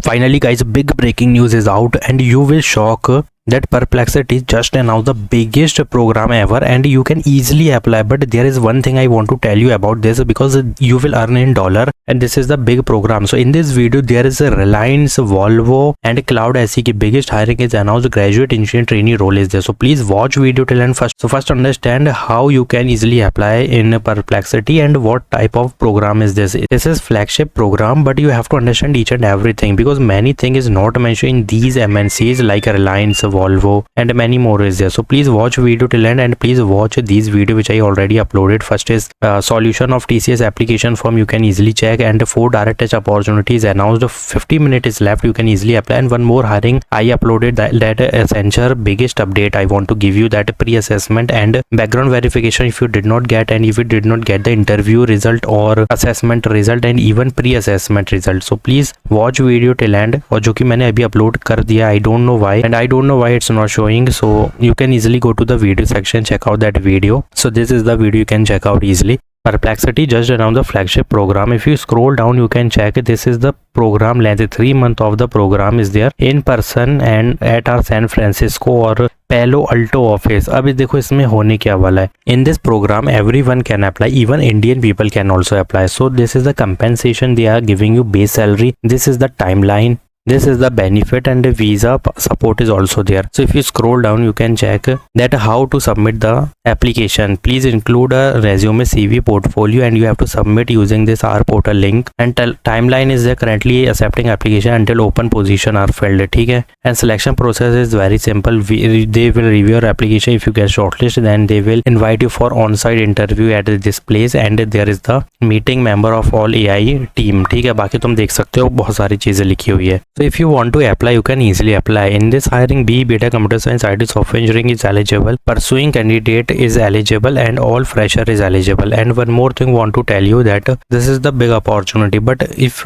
Finally guys, big breaking news is out and you will shock that Perplexity just announced the biggest program ever and you can easily apply. But there is one thing I want to tell you about this, because you will earn in dollar and this is the big program. So in this video there is a Reliance, Volvo and Cloud SE की biggest hiring is announced. Graduate engineer trainee role is there. So please watch video till end first. So first understand how you can easily apply in Perplexity and what type of program is this. This is flagship program, but you have to understand each and everything because many thing is not mentioned in these MNCs like Reliance, Volvo and many more is there. So please watch video till end and please watch these video which I already uploaded. First is solution of TCS application form, you can easily check, and 4 direct touch opportunities announced. 50 minutes is left, you can easily apply. And one more hiring I uploaded, that Accenture biggest update I want to give you, that pre-assessment and background verification if you did not get, and if you did not get the interview result or assessment result and even pre-assessment result. So please watch video till end. और जो कि मैंने अभी upload कर दिया, I don't know why and I don't know why it's not showing. So you can easily go to the video section, check out that video. So this is the video you can check out easily. Perplexity just announced the flagship program. If you scroll down you can check this is the program length. 3 months of the program is there in person and at our San Francisco और Palo Alto office. अब देखो इसमें होने क्या वाला है. In this program everyone can apply, even Indian people can also apply. So this is the compensation they are giving you, base salary. This is the timeline. This is the benefit and the visa support is also there. So if you scroll down you can check that how to submit the application. Please include a resume, CV, portfolio and you have to submit using this R portal link. And timeline is there, currently accepting application until open position are filled. ठीक है. And selection process is very simple. They will review your application. If you get shortlisted then they will invite you for on-site interview at this place and there is the meeting member of all AI team. ठीक है. बाकी तुम देख सकते हो बहुत सारी चीजें लिखी हुई है. So if you want to apply you can easily apply. In this hiring BE BTech Computer Science IT Software Engineering is eligible. Pursuing candidate is eligible and all fresher is eligible. And one more thing want to tell you that this is the big opportunity, but if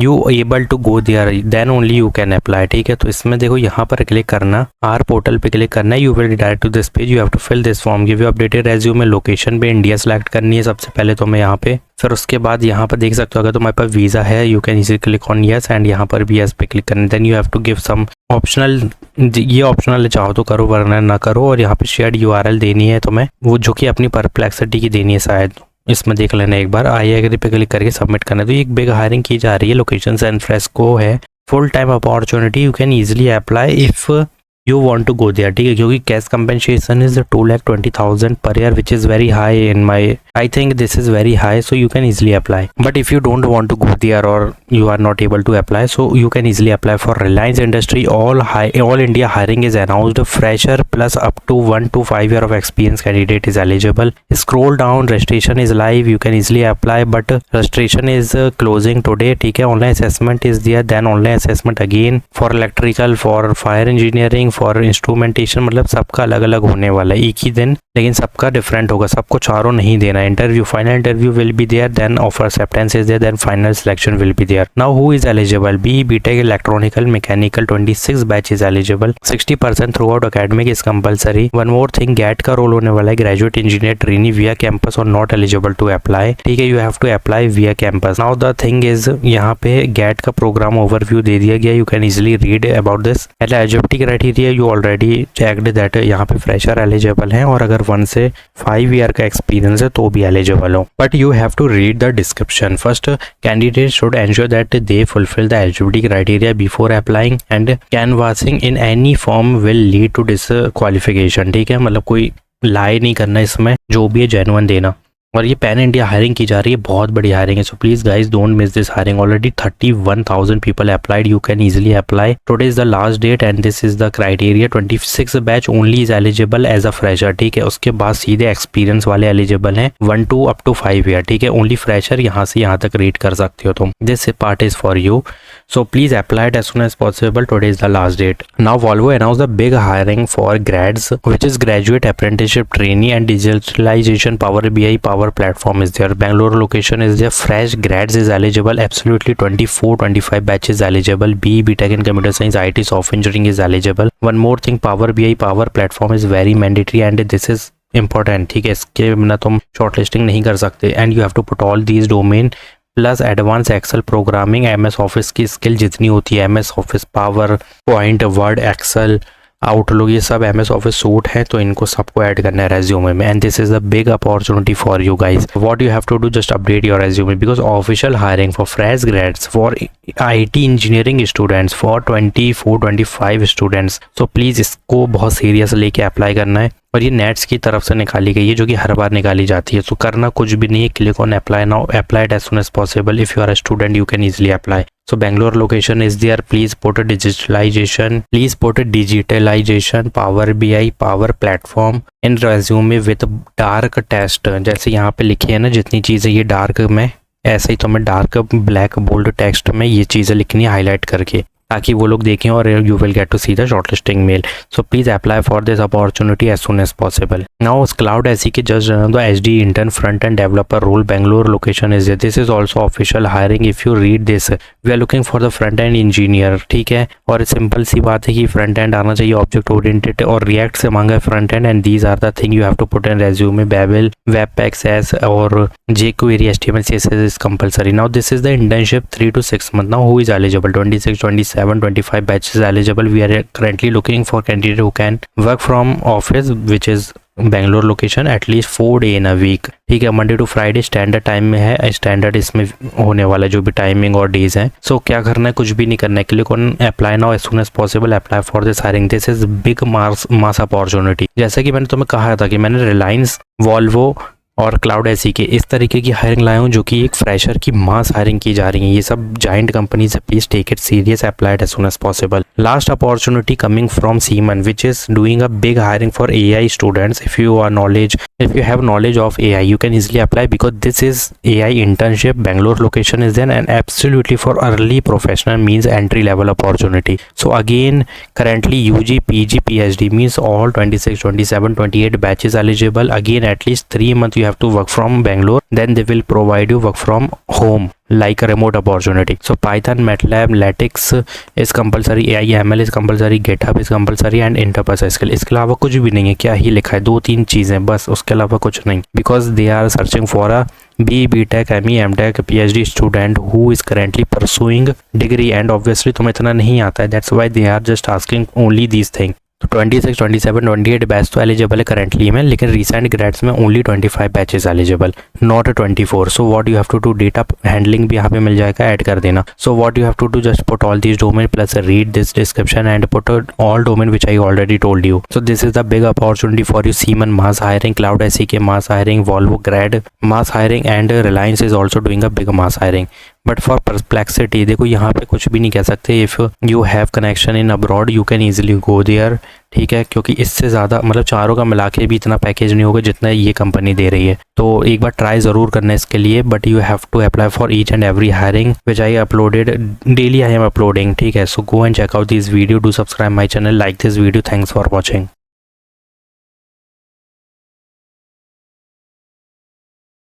you able to go there then only you can apply. ठीक है. तो इसमें देखो यहाँ पर click करना, are portal पे click करना है. You will direct to this page. You have to fill this form, give you updated resume. Location पे इंडिया सेलेक्ट करनी है सबसे पहले तो मैं यहाँ पे. फिर उसके बाद यहाँ पर देख सकते हो अगर तुम्हारे पास वीज़ा है you can easily click on yes and यहाँ पर भी यस पे क्लिक करना. Then you have to give some optional, ये ऑप्शनल चाहो तो करो वरना ना करो. और यहाँ पे शेयर्ड URL देनी है तुम्हें, वो जो कि अपनी परप्लेक्सिटी की देनी है शायद. इसमें देख लेना एक बार. आई एग्री पे क्लिक करके सबमिट करना है. तो एक बिग हायरिंग की जा रही है. लोकेशन सैन फ्रांसिस्को है. Full time opportunity. You can easily apply if you want to go there. ठीक है. क्योंकि cash compensation is 2,20,000 per year which is very high in my, I think this is very high, so you can easily apply. But if you don't want to go there or you are not able to apply, so you can easily apply for Reliance Industry. All India hiring is announced. Fresher plus up to 1 to 5 year of experience candidate is eligible. Scroll down, registration is live, you can easily apply but registration is closing today. ठीक है. Online assessment is there, then online assessment again for electrical, for fire engineering, for instrumentation. मतलब सबका अलग अलग होने वाला है एक ही दिन, लेकिन सबका डिफरेंट होगा. सबको चारों नहीं देना. Interview, final interview will be there, then offer acceptance is there, then final selection will be there. Now who is eligible? BE BTech electronical mechanical 26 batch is eligible. 60% throughout academic is compulsory. One more thing, GATE का role होने वाला है. Graduate engineer trainee via campus और not eligible to apply. ठीक है. You have to apply via campus. Now the thing is यहाँ पे gate का प्रोग्राम ओवरव्यू दे दिया गया. You can easily read about this. Eligibility criteria you already checked that यहाँ पे फ्रेशर एलिजिबल हैं और अगर 1 से 5 ईयर का एक्सपीरियंस है तो भी एलिजिबल हो. But you have to read the description first. Candidate should ensure that they fulfil the eligibility criteria before applying and canvassing in any form will lead to disqualification. ठीक है. मतलब कोई लाई नहीं करना इसमें, जो भी है जेन्युइन देना. और ये पैन इंडिया हायरिंग की जा रही है, बहुत बड़ी हायरिंग है. So please guys don't miss this hiring. Already 31,000 people applied. You can easily apply. Today is the last date and this is the criteria. 26 batch only is eligible as a fresher. ठीक है. उसके बाद सीधे experience वाले eligible हैं 1 to up to 5 year. ठीक है. Only fresher यहाँ से यहाँ तक रीड कर सकते हो तुम. This part is for you. So please apply it as soon as possible. Today is the last date. Now Volvo announced the big hiring for grads, which is graduate apprenticeship trainee and digitalization. Power BI Power Platform is there. Bangalore location is there. Fresh grads is eligible. Absolutely 24-25 batches eligible. BE BTech in Computer Science IT Software Engineering is eligible. One more thing, Power BI Power Platform is very mandatory and this is important. ठीक है. इसके बिना तुम short listing नहीं कर सकते. And you have to put all these domain plus advance Excel programming, MS Office की skill जितनी होती है, MS Office, PowerPoint, Word, Excel, Outlook, ये सब MS ऑफिस सूट है, तो इनको सबको ऐड करना है रेज्यूमे में। And this is the big opportunity for you guys. What you have to do, just update your resume because official hiring for fresh grads, for IT engineering students, for 24-25 students. So please इसको बहुत serious लेके apply करना है। और ये nets की तरफ से निकाली गई है, जो कि हर बार निकाली जाती है। तो करना कुछ भी नहीं है, click on apply now, apply it as soon as possible. If you are a student you can easily apply. So Bangalore location is there. Please put a digitalization. Please put a digitalization, Power BI, Power Platform in resume with dark text. जैसे यहाँ पे लिखी है ना जितनी चीज़ें ये dark में, ऐसे ही तो मैं डार्क ब्लैक बोल्ड टेक्स्ट में ये चीज़ें लिखनी है हाईलाइट करके, ताकि वो लोग देखें और you will get to see the shortlisting mail. So please apply for this opportunity as soon as possible. Now cloud SE के just the HD intern front end developer role, Bangalore location is this is also official hiring. If you read this, we are looking for the front end engineer, ठीक है। और simple सी बात है कि front end आना चाहिए, object oriented और react से मांगा है front end. And these are the thing you have to put in resume, Babel, webpack, SES और jQuery, HTML, CSS is compulsory. Now this is the internship 3 to 6 months. Now who is eligible? 26, 27, 25 batches eligible. We are currently looking for candidate who can work from office which is Bangalore location at least 4 day in a week. ठीक है, Monday to Friday standard time में है, standard इसमें होने वाला जो भी timing और डेज हैं। सो क्या करना है, कुछ भी नहीं करना है, click on apply now as soon as possible, apply for this hiring. This is big mass opportunity. जैसे कि मैंने तुम्हें कहा था कि मैंने रिलायंस, वॉल्वो और क्लाउड SE के इस तरीके की हायरिंग लाए हूँ जो कि एक फ्रेशर की मास हायरिंग की जा रही है। ये सब जाइंट कंपनीज है, please take it serious, applied as soon as possible. Last opportunity coming from Siemens which is doing a big hiring for AI students. If you have knowledge of AI you can easily apply because this is AI internship. Bangalore location is there and absolutely for early professional means entry level opportunity. So again currently UG, PG, PhD means all 26, 27, 28 batches eligible. Again at least 3 months you have to work from Bangalore, then they will provide you work from home like a remote opportunity. So Python, MATLAB, LaTeX is compulsory, AI ML is compulsory, GitHub is compulsory and interpersonal skill। इसके अलावा कुछ भी नहीं है। क्या ही लिखा है, 2-3 चीज़ें बस, उसके अलावा कुछ नहीं। Because they are searching for a BTech, ME, MTech, PhD student who is currently pursuing degree and obviously तुम्हें इतना नहीं आता है, that's why they are just asking only these things। तो 26, 27, 28 बैच तो एलिजिबल है करंटली में, लेकिन रिसेंट ग्रेड्स में only 25 batches eligible, not 24। So what you have to do, data handling भी यहाँ पे मिल जाएगा, ऐड कर देना। So what you have to do, just put all this domain plus read this description and put all domain which I already told you. So this is the big opportunity for you. Siemens mass hiring, cloud SE के mass hiring, Volvo grade mass hiring and Reliance is also doing a big mass hiring. But for Perplexity देखो यहाँ पे कुछ भी नहीं कह सकते। If you have connection in abroad you can easily go there, ठीक है, क्योंकि इससे ज़्यादा मतलब चारों का मिला के भी इतना पैकेज नहीं होगा जितना ये कंपनी दे रही है। तो एक बार ट्राई ज़रूर करना है इसके लिए, but you have to apply for each and every hiring which I uploaded daily, I am uploading, ठीक है। So go and check out this video, do subscribe my channel, like this video, thanks for watching.